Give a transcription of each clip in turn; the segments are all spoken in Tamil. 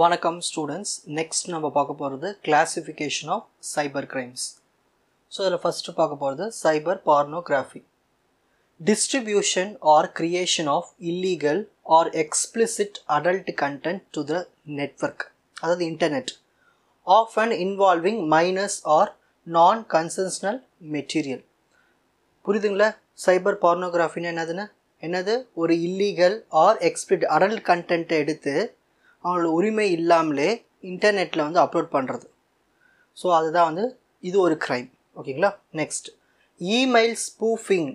வணக்கம் ஸ்டூடெண்ட்ஸ். நெக்ஸ்ட் நம்ம பார்க்க போகிறது classification of cyber crimes. So அதில் ஃபஸ்ட்டு பார்க்க போகிறது cyber pornography. Distribution or creation of illegal or explicit adult content to the network, அதாவது internet, often involving minors or non consensual material. புரியுதுங்களா? சைபர் பார்னோகிராஃபின்னு என்னது? ஒரு இல்லீகல் ஆர் எக்ஸ்பிளிட் அடல்ட் கண்டென்ட்டை எடுத்து அவங்களோட உரிமை இல்லாமலே இன்டர்நெட்டில் அப்லோட் பண்ணுறது. ஸோ அதுதான் இது ஒரு க்ரைம். ஓகேங்களா? Next, email spoofing,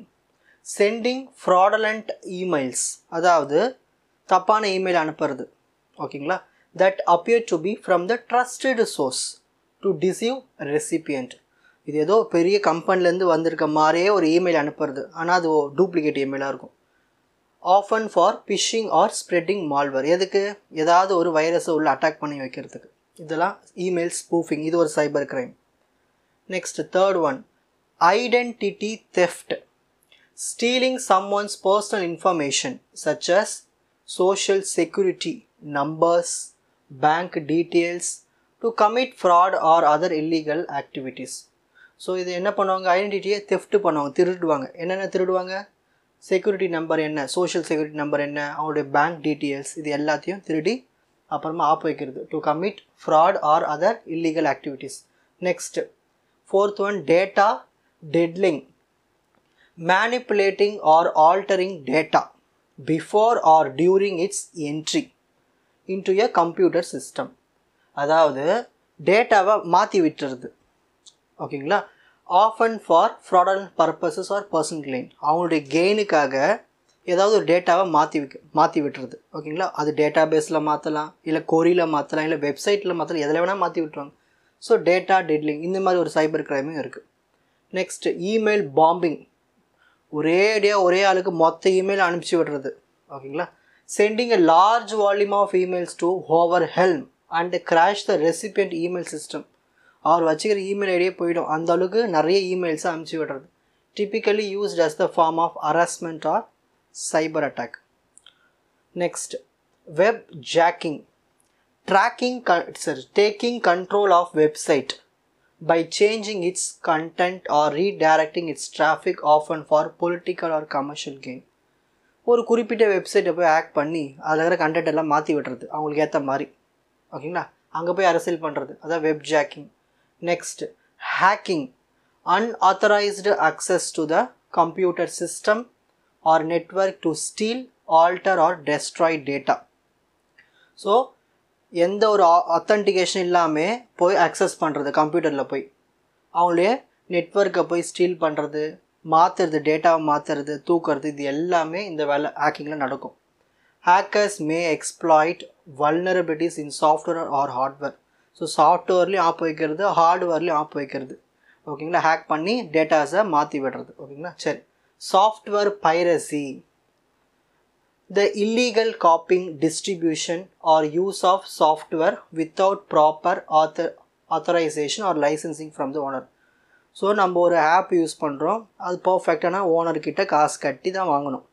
sending fraudulent emails, அதாவது தப்பான இமெயில் அனுப்புறது. ஓகேங்களா? That appear to be from the trusted source to deceive recipient. இது ஏதோ பெரிய கம்பெனிலேருந்து வந்திருக்க மாதிரியே ஒரு இமெயில் அனுப்புறது, ஆனால் அது டூப்ளிகேட் இமெயிலாக இருக்கும். Often for phishing or spreading malware, எதுக்கு? ஏதாவது ஒரு வைரஸை உள்ள அட்டாக் பண்ணி வைக்கிறதுக்கு. இதெல்லாம் இமெயில் ஸ்பூஃபிங், இது ஒரு cyber crime. Next, third one, identity theft, stealing someone's personal information such as social security numbers, bank details to commit fraud or other illegal activities. So இது என்ன பண்ணுவாங்க? ஐடென்டிட்டியை தெஃப்ட் பண்ணுவாங்க, திருடுவாங்க. என்னென்ன திருடுவாங்க? செக்யூரிட்டி நம்பர் என்ன, சோஷியல் செக்யூரிட்டி நம்பர் என்ன, அவங்களுடைய பேங்க் டீட்டெயில்ஸ், இது எல்லாத்தையும் திருடி அப்புறமா ஆப் வைக்கிறது. To commit fraud or other illegal activities. Next, fourth one, data diddling, manipulating or altering data before or during its entry into a computer system. அதாவது டேட்டாவை மாற்றி விட்டுறது. ஓகேங்களா? Often for fraudulent purposes or personal gain, அவங்களுடைய கெயினுக்காக ஏதாவது ஒரு டேட்டாவை மாற்றி விட்டுறது. ஓகேங்களா? அது டேட்டா பேஸில் மாற்றலாம், இல்லை கொரியில் மாற்றலாம், இல்லை வெப்சைட்டில் மாற்றலாம், எதில் வேணால் மாற்றி விட்டுருவாங்க. ஸோ டேட்டா டெட்லிங், இந்த மாதிரி ஒரு சைபர் கிரைமும் இருக்குது. நெக்ஸ்ட், இமெயில் பாம்பிங், ஒரே ஆளுக்கு மொத்த இமெயில் அனுப்பிச்சி விடுறது. ஓகேங்களா? Sending a large volume of emails to overwhelm and crash the recipient email system. அவர் வச்சுக்கிற இமெயில் ஐடியே போயிடும், அந்த அளவுக்கு நிறைய இமெயில்ஸை அனுப்பிச்சி விடுறது. Typically used as the form of harassment or cyber attack. Next, web jacking, taking control of website by changing its content or redirecting its traffic often for political or commercial gain. ஒரு குறிப்பிட்ட வெப்சைட்டை போய் ஹேக் பண்ணி அதில் இருக்கிற கண்டென்ட் எல்லாம் மாற்றி விடுறது அவங்களுக்கு ஏற்ற மாதிரி. ஓகேங்களா? அங்கே போய் அரசியல் பண்ணுறது, அதான் web jogging. Next, hacking, unauthorized access to the computer system or network to steal, alter or destroy data. So எந்த ஒரு ஆத்தன்டிகேஷன் இல்லாமல் போய் அக்சஸ் பண்ணுறது, கம்ப்யூட்டரில் போய் அவங்களே நெட்வொர்க்கை போய் ஸ்டீல் பண்ணுறது, மாற்றுறது, டேட்டாவை மாற்றுறது, தூக்குறது, இது எல்லாமே இந்த வேலை ஹேக்கிங்கில் நடக்கும். Hackers may exploit vulnerabilities in software or hardware. So சாஃப்ட்வேர்லேயும் ஆப் வைக்கிறது, ஹார்ட்வேர்லேயும் ஆப் வைக்கிறது. ஓகேங்களா? ஹேக் பண்ணி டேட்டாஸை மாற்றி விடுறது. ஓகேங்களா? சரி. Software piracy, the illegal copying, distribution or use of software without proper authorisation or licensing from the owner. So நம்ம ஒரு ஆப் யூஸ் பண்ணுறோம், அது பர்ஃபெக்டான ஓனர்கிட்ட காசு கட்டி தான் வாங்கணும்.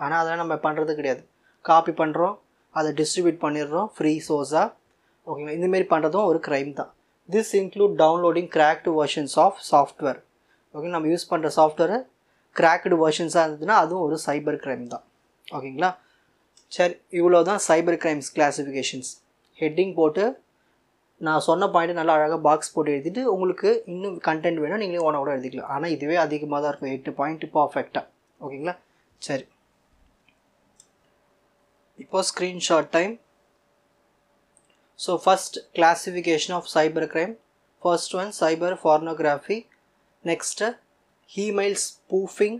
ஆனால் அதெல்லாம் நம்ம பண்ணுறது கிடையாது. காப்பி பண்ணுறோம், அதை டிஸ்ட்ரிபியூட் பண்ணிடுறோம் ஃப்ரீ சோர்ஸாக. ஓகேங்களா? இந்தமாரி பண்ணுறதும் ஒரு க்ரைம் தான். This include downloading cracked versions of software. Okay, நம்ம யூஸ் பண்ணுற சாஃப்ட்வேரு கிராக்டு வெர்ஷன்ஸாக இருந்ததுன்னா அதுவும் ஒரு சைபர் க்ரைம் தான். ஓகேங்களா? சரி, இவ்வளோ தான் சைபர் க்ரைம்ஸ் கிளாஸிஃபிகேஷன்ஸ். ஹெட்டிங் போட்டு நான் சொன்ன பாயிண்ட்டு நல்லா அழகாக பாக்ஸ் போட்டு எழுதிட்டு உங்களுக்கு இன்னும் கண்டென்ட் வேணும் நீங்களே ஓனாக கூட எழுதிக்கலாம். ஆனால் இதுவே அதிகமாக தான் இருக்கும், 8 பாயிண்ட் பர்ஃபெக்டாக. ஓகேங்களா? சரி, இப்போ screenshot time. So first, classification of cybercrime. First one, cyber pornography. Next, email spoofing.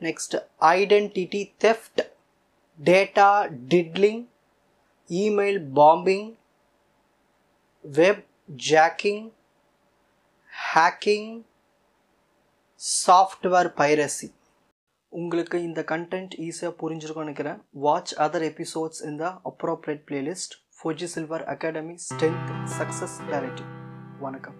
Next, identity theft, data diddling, email bombing, web jacking, hacking, software piracy. உங்களுக்கு இந்த கண்டென்ட் ஈஸியாக புரிஞ்சிருக்கும்னு நினைக்கிறேன். வாட்ச் அதர் எபிசோட்ஸ் இன் த appropriate playlist. Fuji Silver Academy Strength Success Clarity. வணக்கம்.